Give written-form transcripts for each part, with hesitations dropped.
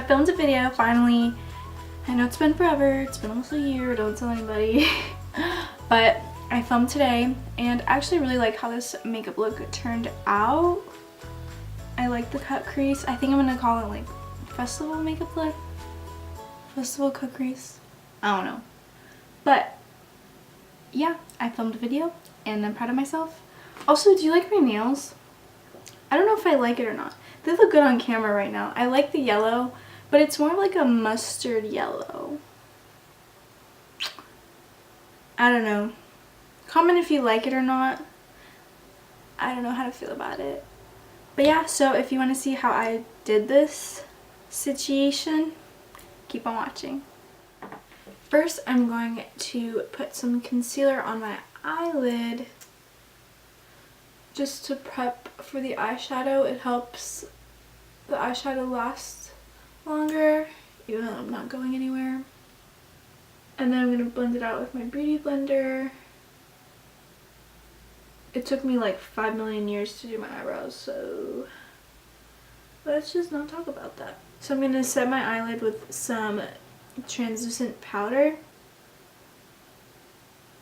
filmed a video finally. I know it's been forever, it's been almost a year, don't tell anybody. But I filmed today and I actually really like how this makeup look turned out. I like the cut crease. I think I'm gonna call it like festival makeup look. Festival cut crease. I don't know. But yeah, I filmed a video and I'm proud of myself. Also, do you like my nails? I don't know if I like it or not. They look good on camera right now. I like the yellow, but it's more like a mustard yellow. I don't know. Comment if you like it or not. I don't know how to feel about it. But yeah, so if you want to see how I did this situation, keep on watching. First, I'm going to put some concealer on my eyelid just to prep for the eyeshadow. It helps the eyeshadow last longer, even though I'm not going anywhere. And then I'm going to blend it out with my beauty blender. It took me like 5 million years to do my eyebrows, so let's just not talk about that. So I'm going to set my eyelid with some translucent powder.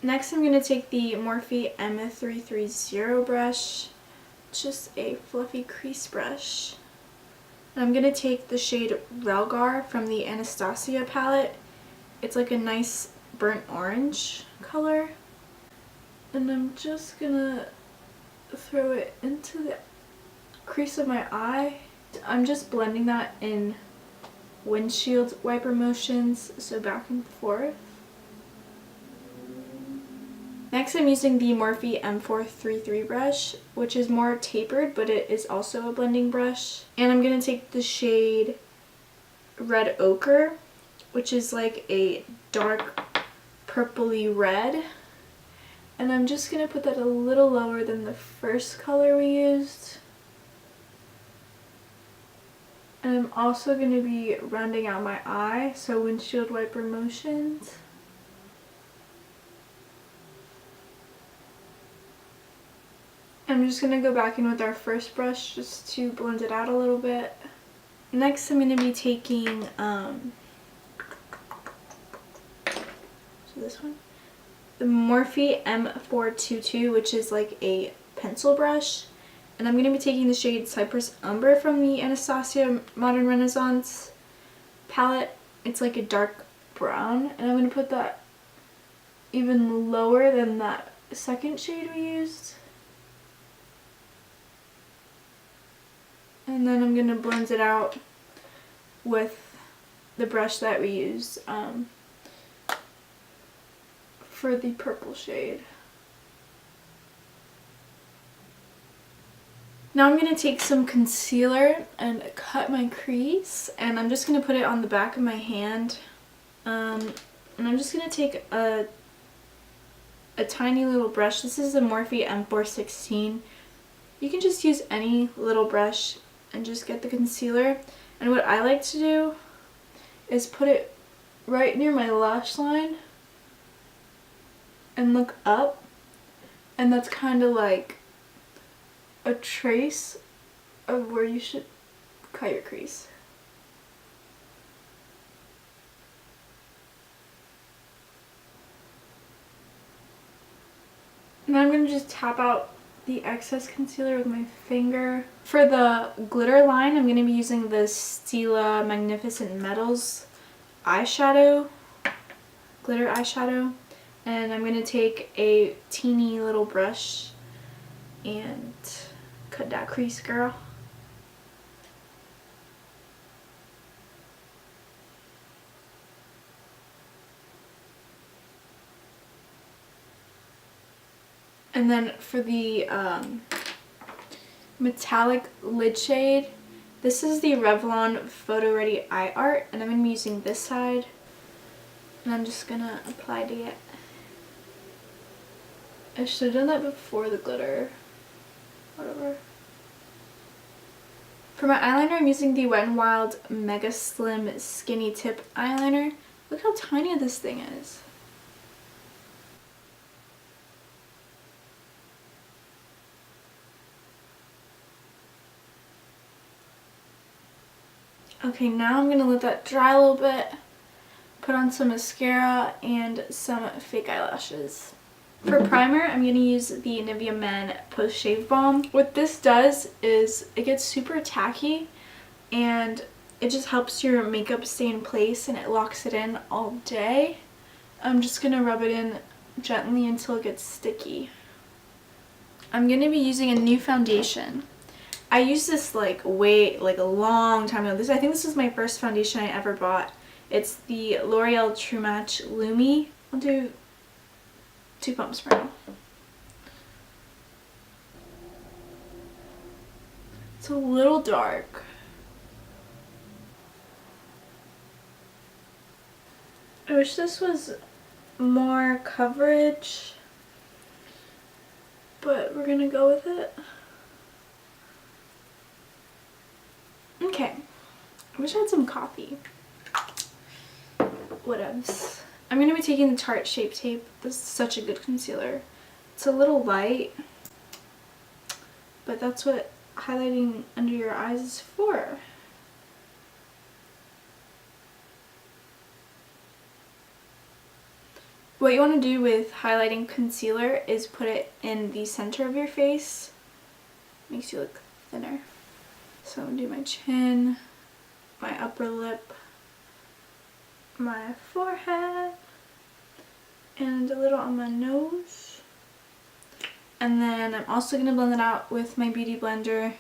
Next, I'm going to take the Morphe M330 brush, just a fluffy crease brush. And I'm going to take the shade Relgar from the Anastasia palette. It's like a nice burnt orange color. And I'm just going to throw it into the crease of my eye. I'm just blending that in windshield wiper motions, so back and forth. Next, I'm using the Morphe M433 brush, which is more tapered, but it is also a blending brush. And I'm going to take the shade Red Ochre, which is like a dark purpley red. And I'm just going to put that a little lower than the first color we used. And I'm also going to be rounding out my eye, so windshield wiper motions. I'm just going to go back in with our first brush just to blend it out a little bit. Next, I'm going to be taking, so this one, the Morphe M422, which is like a pencil brush. And I'm going to be taking the shade Cypress Umber from the Anastasia Modern Renaissance palette. It's like a dark brown. And I'm going to put that even lower than that second shade we used. And then I'm going to blend it out with the brush that we used for the purple shade. Now I'm going to take some concealer and cut my crease, and I'm just going to put it on the back of my hand. And I'm just going to take a tiny little brush. This is the Morphe M416. You can just use any little brush and just get the concealer. And what I like to do is put it right near my lash line and look up, and that's kind of like a trace of where you should cut your crease. Now I'm going to just tap out the excess concealer with my finger. For the glitter line, I'm going to be using the Stila Magnificent Metals eyeshadow, glitter eyeshadow. And I'm going to take a teeny little brush and cut that crease, girl. And then for the metallic lid shade, this is the Revlon Photoready Eye Art, and I'm going to be using this side. And I'm just going to apply it. I should have done that before the glitter. Whatever. For my eyeliner, I'm using the Wet n Wild Mega Slim Skinny Tip Eyeliner. Look how tiny this thing is. Okay, now I'm gonna let that dry a little bit, put on some mascara and some fake eyelashes. For primer, I'm going to use the Nivea Men Post Shave Balm. What this does is it gets super tacky and it just helps your makeup stay in place and it locks it in all day. I'm just going to rub it in gently until it gets sticky. I'm going to be using a new foundation. I used this like a long time ago. I think this was my first foundation I ever bought. It's the L'Oreal True Match Lumi. I'll do 2 pumps for now. It's a little dark. I wish this was more coverage, but we're gonna go with it. Okay, I wish I had some coffee. Whatevs. I'm going to be taking the Tarte Shapetape. This is such a good concealer. It's a little light, but that's what highlighting under your eyes is for. What you want to do with highlighting concealer is put it in the center of your face. Makes you look thinner. So I'm going to do my chin, my upper lip, my forehead, and a little on my nose. And then I'm also going to blend it out with my beauty blender.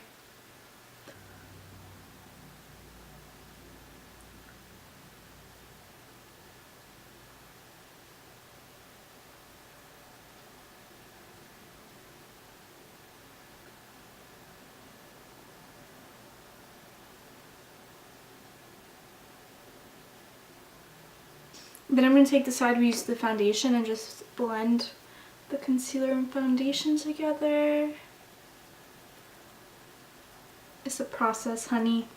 Then I'm going to take the side we used the foundation and just blend the concealer and foundation together. It's a process, honey.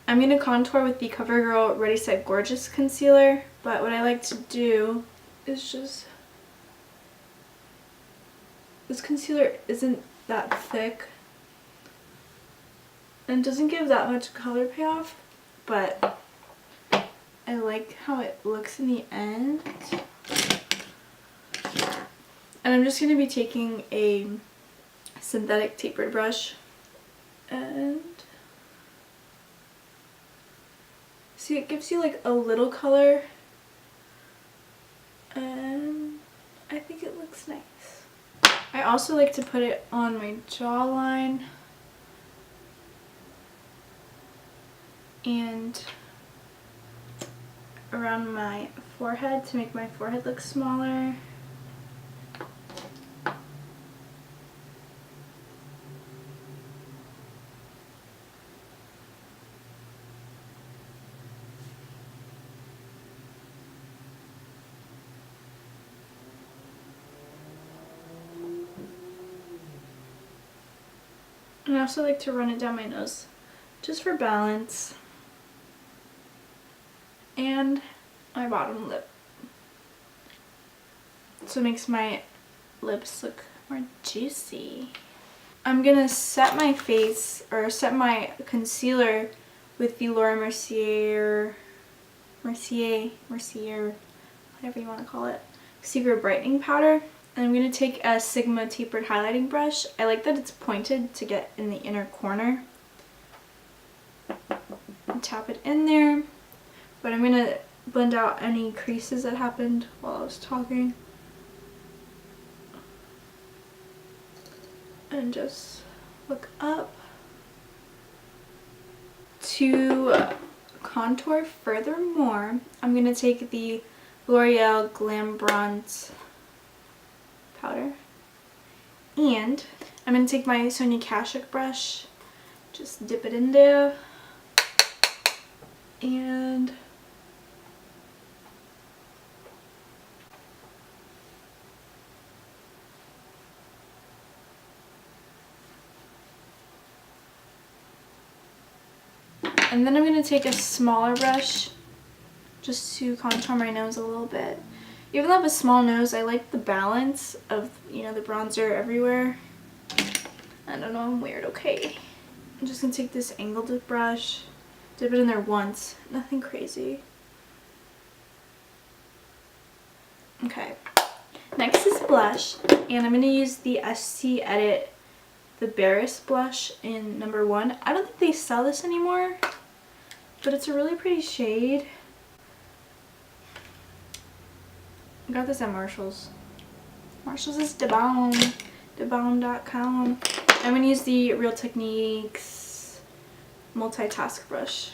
I'm going to contour with the Covergirl Ready Set Gorgeous concealer, but what I like to do is just... This concealer isn't that thick and doesn't give that much color payoff, but I like how it looks in the end. And I'm just going to be taking a synthetic tapered brush and see, it gives you like a little color and I think it looks nice. I also like to put it on my jawline and around my forehead to make my forehead look smaller. And I also like to run it down my nose just for balance. And my bottom lip. So it makes my lips look more juicy. I'm gonna set my face, or set my concealer with the Laura Mercier, whatever you want to call it, Secret Brightening Powder. And I'm going to take a Sigma tapered highlighting brush. I like that it's pointed to get in the inner corner. And tap it in there. But I'm going to blend out any creases that happened while I was talking. And just look up. To contour furthermore, I'm going to take the L'Oreal Glam Bronze powder, and I'm going to take my Sonia Kashuk brush, just dip it in there, and then I'm going to take a smaller brush just to contour my nose a little bit. Even though I have a small nose, I like the balance of, you know, the bronzer everywhere. I don't know, I'm weird. Okay. I'm just gonna take this angled brush, dip it in there once. Nothing crazy. Okay. Next is blush, and I'm gonna use the Estee Edit the Barris blush in number 1. I don't think they sell this anymore, but it's a really pretty shade. I got this at Marshall's. Marshall's is the Balm. TheBalm.com. I'm going to use the Real Techniques multitask brush.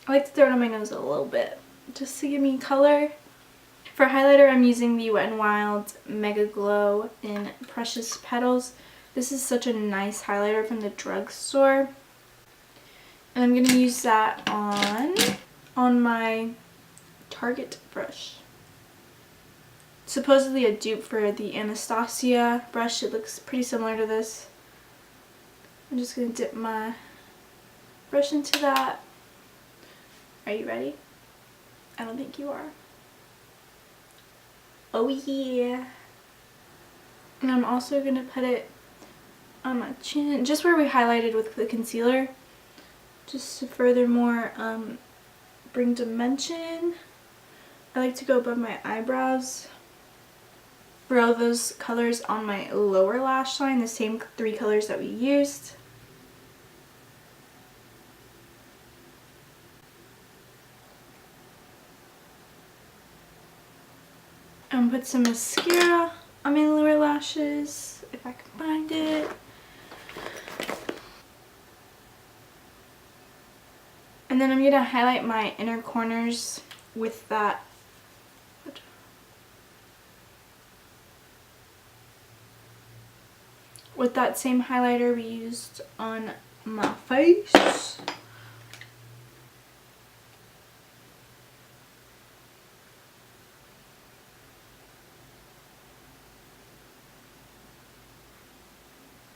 I like to throw it on my nose a little bit just to give me color. For highlighter, I'm using the Wet n Wild Megaglo in Precious Petals. This is such a nice highlighter from the drugstore. And I'm going to use that on my Target brush. Supposedly a dupe for the Anastasia brush. It looks pretty similar to this. I'm just going to dip my brush into that. Are you ready? I don't think you are. Oh yeah. And I'm also going to put it on my chin, just where we highlighted with the concealer, just to furthermore bring dimension. I like to go above my eyebrows. Throw those colors on my lower lash line, the same 3 colors that we used. And put some mascara on my lower lashes, if I can find it. And then I'm going to highlight my inner corners with that same highlighter we used on my face.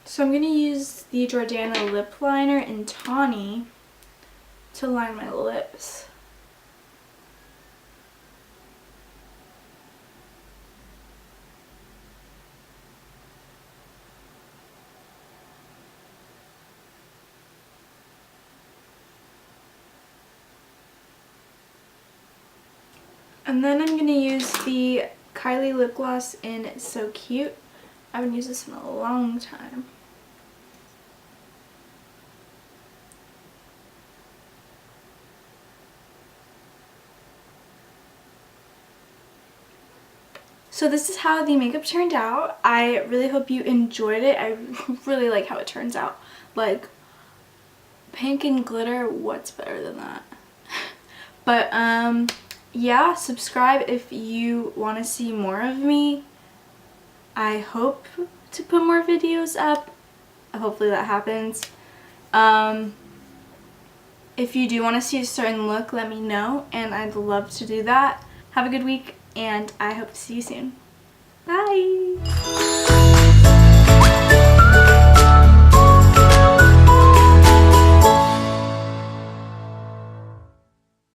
So I'm going to use the Jordana lip liner in Toni to line my lips. And then I'm going to use the Kylie lip gloss in It's So Cute. I haven't used this in a long time. So this is how the makeup turned out. I really hope you enjoyed it. I really like how it turns out. Like, pink and glitter, what's better than that? But yeah, subscribe if you want to see more of me. I hope to put more videos up. Hopefully that happens. If you do want to see a certain look, let me know, and I'd love to do that. Have a good week, and I hope to see you soon. Bye!